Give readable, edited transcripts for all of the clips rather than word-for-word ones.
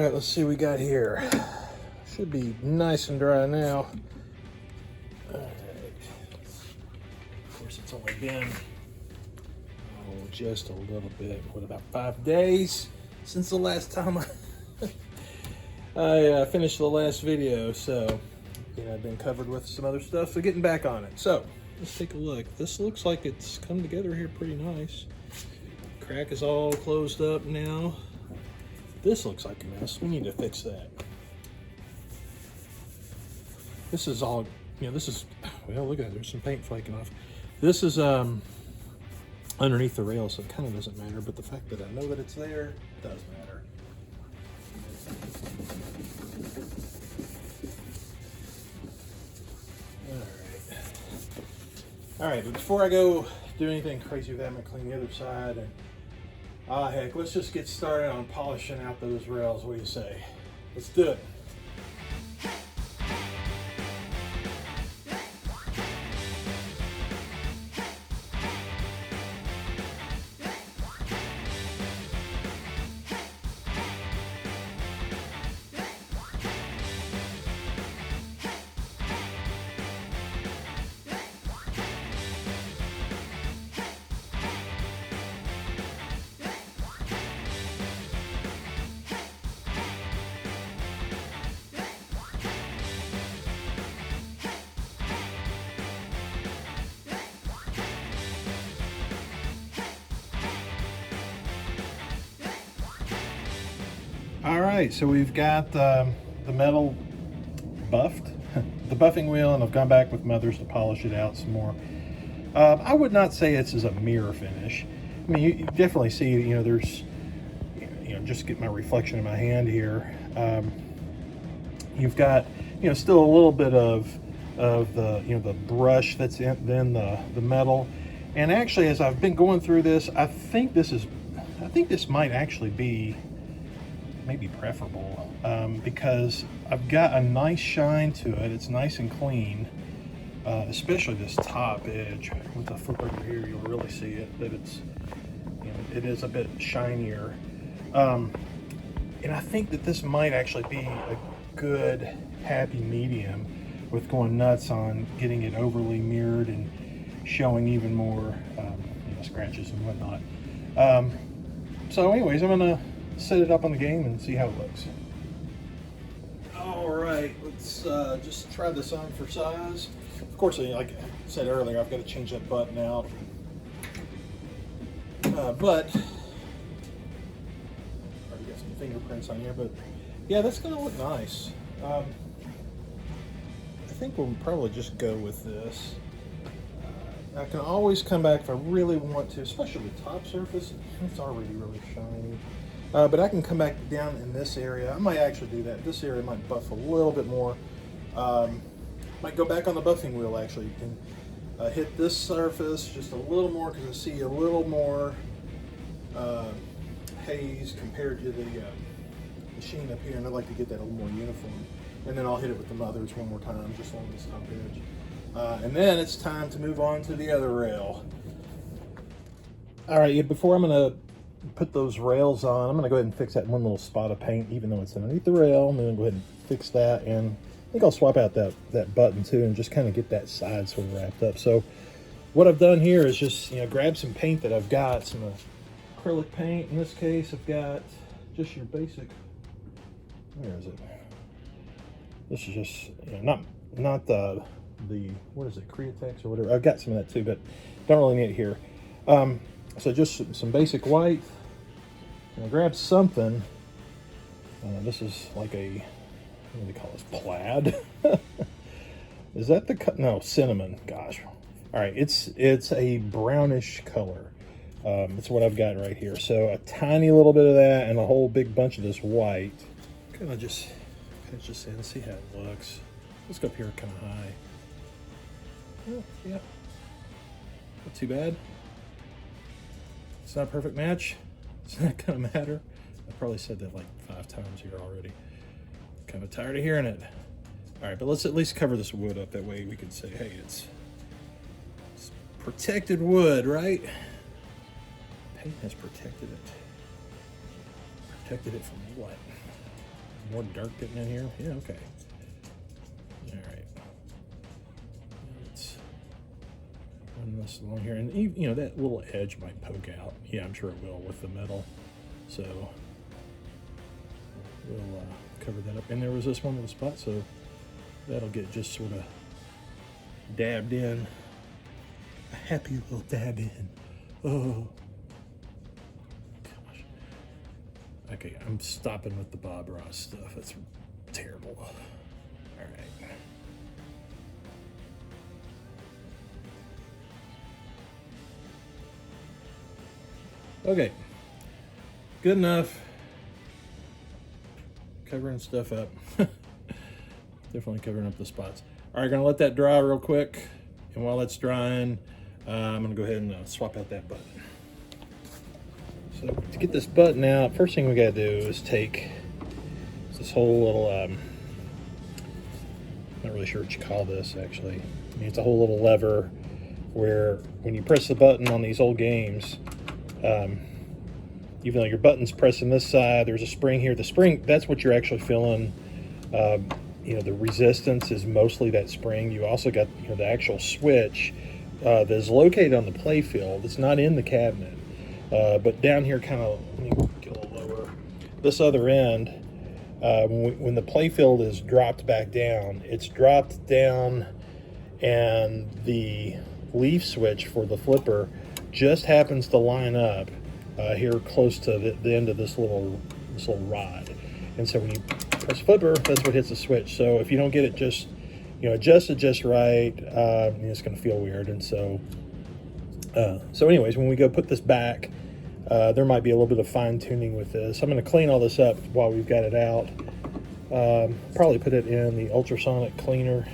right, let's see what we got here. Should be nice and dry now. All right. Of course, it's only been just a little bit. What, about 5 days since the last time I finished the last video. So, yeah, I've been covered with some other stuff. So, getting back on it. So, let's take a look. This looks like it's come together here pretty nice. Crack is all closed up now. This looks like a mess. We need to fix that. This is all, this is, well, look at it. There's some paint flaking off. This is underneath the rail, so it kind of doesn't matter, but the fact that I know that it's there does matter. All right, but before I go do anything crazy with that, I'm gonna clean the other side, and heck, let's just get started on polishing out those rails. What do you say? Let's do it. All right, so we've got the metal buffed, the buffing wheel, and I've gone back with mothers to polish it out some more. I would not say it's as a mirror finish. I mean, you definitely see, there's, just get my reflection in my hand here. You've got, still a little bit of the, the brush that's in the metal. And actually, as I've been going through this, I think this might actually be maybe preferable because I've got a nice shine to it. It's nice and clean, especially this top edge. With the flip over here, you'll really see it, that it's, it is a bit shinier. And I think that this might actually be a good happy medium with going nuts on getting it overly mirrored and showing even more scratches and whatnot. So anyways, I'm gonna set it up on the game and see how it looks. All right, let's just try this on for size. Of course, like I said earlier, I've got to change that button out. But already got some fingerprints on here, but yeah, that's gonna look nice. I think we'll probably just go with this. I can always come back if I really want to, especially the top surface. It's already really shiny. But I can come back down in this area. I might actually do that. This area might buff a little bit more. Might go back on the buffing wheel actually. You can hit this surface just a little more because I see a little more haze compared to the sheen up here, and I'd like to get that a little more uniform. And then I'll hit it with the mothers one more time just along this top edge. And then it's time to move on to the other rail. All right, before I'm gonna put those rails on, I'm going to go ahead and fix that one little spot of paint, even though it's underneath the rail. I'm going to go ahead and fix that, and I think I'll swap out that button too and just kind of get that side sort of wrapped up. So what I've done here is just grab some paint that I've got, some acrylic paint. In this case, I've got just your basic, where is it? This is just not the what is it, Createx or whatever. I've got some of that too, but don't really need it here. So just some basic white. I grabbed something. This is like a, what do they call this? Plaid? Is that the cut? No, cinnamon. Gosh. All right, it's a brownish color. It's what I've got right here. So a tiny little bit of that and a whole big bunch of this white. Kind of just pinch this in, see how it looks. Let's go up here kind of high. Oh, yeah, not too bad. It's not a perfect match. It's not gonna matter. I probably said that like 5 times here already. Kind of tired of hearing it. All right, but let's at least cover this wood up. That way we can say, hey, it's protected wood, right? Paint has protected it. Protected it from what? More dirt getting in here. Yeah, okay. All right. Let's run this along here, and you know that little edge might poke out. Yeah, I'm sure it will with the metal. So we'll cover that up. And there was this one little spot, so that'll get just sort of dabbed in. A happy little dab in. Oh. Gosh. Okay, I'm stopping with the Bob Ross stuff. That's terrible. All right. Okay. Good enough. Covering stuff up. Definitely covering up the spots. All right, gonna let that dry real quick. And while that's drying, I'm gonna go ahead and swap out that button. So to get this button out, first thing we gotta do is take this whole little, I'm not really sure what you call this actually. I mean, it's a whole little lever where when you press the button on these old games, even though your button's pressing this side, there's a spring here. The spring, that's what you're actually feeling. You know, the resistance is mostly that spring. You also got, you know, the actual switch that is located on the play field. It's not in the cabinet, but down here, kind of, let me get a little lower. This other end, when the play field is dropped back down, it's dropped down, and the leaf switch for the flipper just happens to line up here close to the end of this little rod. And so when you press flipper, that's what hits the switch. So if you don't get it just, you know, adjusted just right, it's going to feel weird. And so, anyways, when we go put this back, there might be a little bit of fine tuning with this. I'm going to clean all this up while we've got it out. Probably put it in the ultrasonic cleaner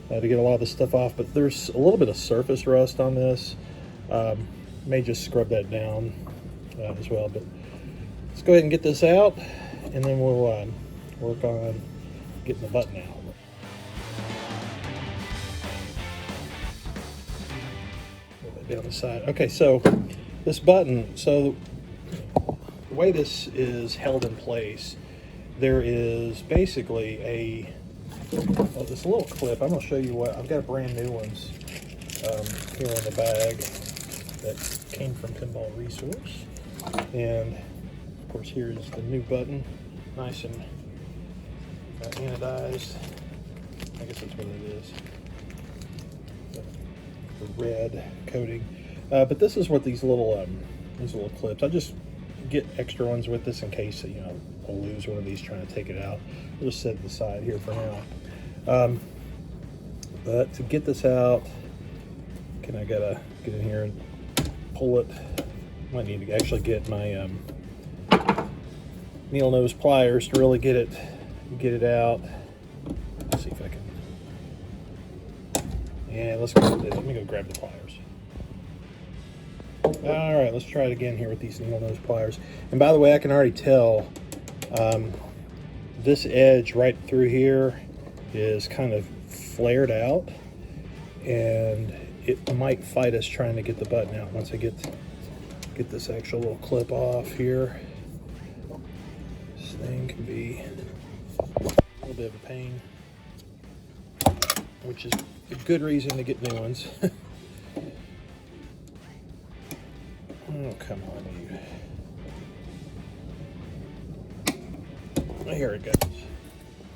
to get a lot of the stuff off. But there's a little bit of surface rust on this. May just scrub that down as well. But let's go ahead and get this out, and then we'll work on getting the button out. Put that down the side. Okay, so this button, so the way this is held in place, there is basically this little clip. I'm going to show you what, I've got brand new ones here in the bag that came from Pinball Resource. And of course, here is the new button, nice and anodized. I guess that's what it is. The red coating. But this is what these little clips. I just get extra ones with this in case, you know, I'll lose one of these trying to take it out. I'll just set it aside here for now. But to get this out, I gotta get in here and pull it. Might need to actually get my needle nose pliers to really get it out. Let's see if I can. Yeah, let's go. Let me go grab the pliers. All right, let's try it again here with these needle nose pliers. And by the way, I can already tell this edge right through here is kind of flared out, and it might fight us trying to get the button out once I get this actual little clip off here. This thing can be a little bit of a pain, which is a good reason to get new ones. Oh, come on, you. Here it goes.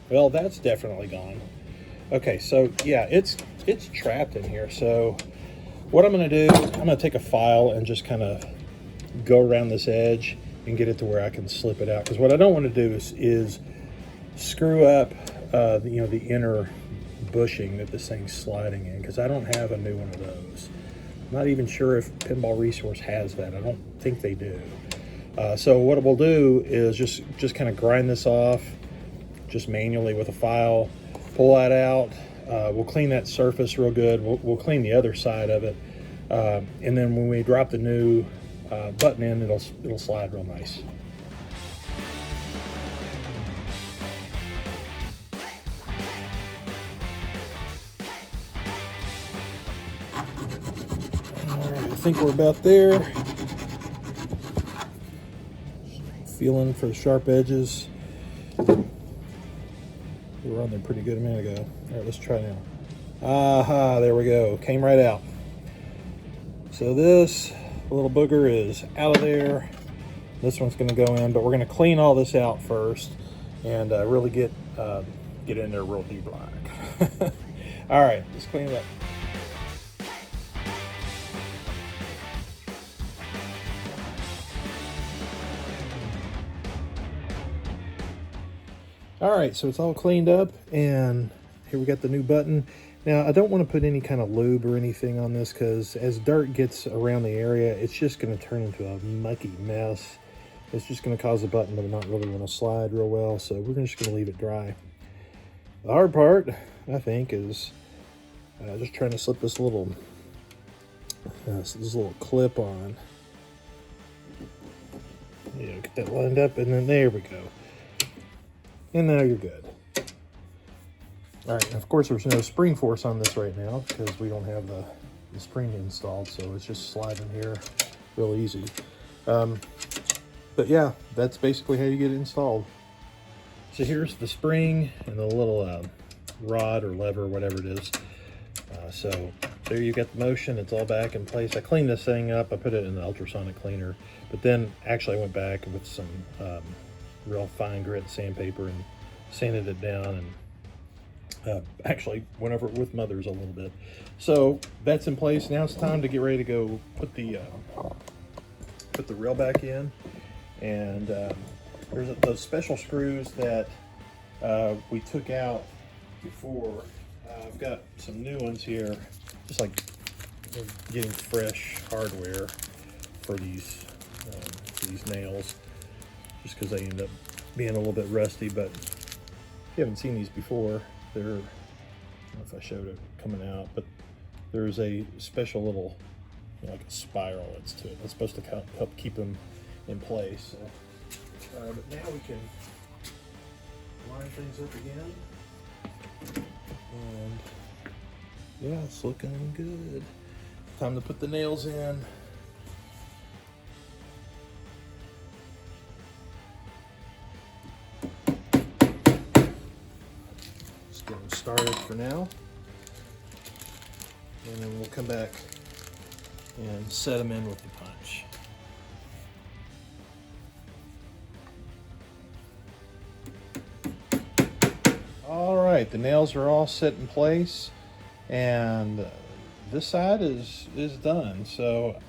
Well, that's definitely gone. Okay, so yeah, it's trapped in here. So what I'm going to do, I'm going to take a file and just kind of go around this edge and get it to where I can slip it out. Because what I don't want to do is screw up, the inner bushing that this thing's sliding in, because I don't have a new one of those. I'm not even sure if Pinball Resource has that. I don't think they do. So what we'll do is just kind of grind this off, just manually with a file, pull that out. We'll clean that surface real good. We'll clean the other side of it, and then when we drop the new button in, it'll slide real nice. All right, I think we're about there. Feeling for the sharp edges. We were on there pretty good a minute ago. All right, let's try now. Aha, there we go. Came right out. So this little booger is out of there. This one's going to go in, but we're going to clean all this out first and really get in there real deep like. All right, let's clean it up. All right, so it's all cleaned up, and here we got the new button. Now, I don't want to put any kind of lube or anything on this because as dirt gets around the area, it's just going to turn into a mucky mess. It's just going to cause the button to not really want to slide real well, so we're just going to leave it dry. The hard part, I think, is just trying to slip this little clip on. Yeah, get that lined up, and then there we go. And now you're good. All right, and of course there's no spring force on this right now because we don't have the spring installed, so it's just sliding here real easy. But yeah, that's basically how you get it installed. So here's the spring and the little rod or lever, whatever it is. So there you got the motion, it's all back in place. I cleaned this thing up, I put it in the ultrasonic cleaner, but then actually I went back with some real fine grit sandpaper and sanded it down, and actually went over it with Mother's a little bit. So that's in place. Now it's time to get ready to go put the rail back in. And there's those special screws that we took out before. I've got some new ones here, just like getting fresh hardware for these nails, just because they end up being a little bit rusty. But if you haven't seen these before, they're, I don't know if I showed it coming out, but there's a special little, like a spiral that's to it. That's supposed to help keep them in place. So, but now we can line things up again. And yeah, it's looking good. Time to put the nails in. Just get them started for now. And then we'll come back and set them in with the punch. All right, the nails are all set in place, and this side is done. So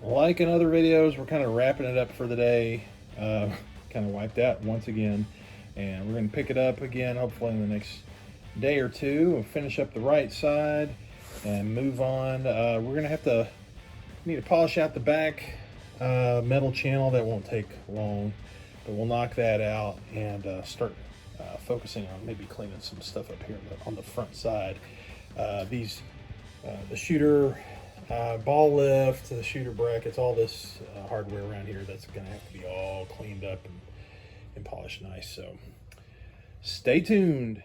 like in other videos, we're kind of wrapping it up for the day. Kind of wiped out once again, and we're going to pick it up again hopefully in the next day or two. We'll finish up the right side and move on. We're going to have to need to polish out the back metal channel. That won't take long, but we'll knock that out and start focusing on maybe cleaning some stuff up here on the front side. The shooter ball lift, the shooter brackets, all this hardware around here, that's going to have to be all cleaned up and polished nice. So stay tuned.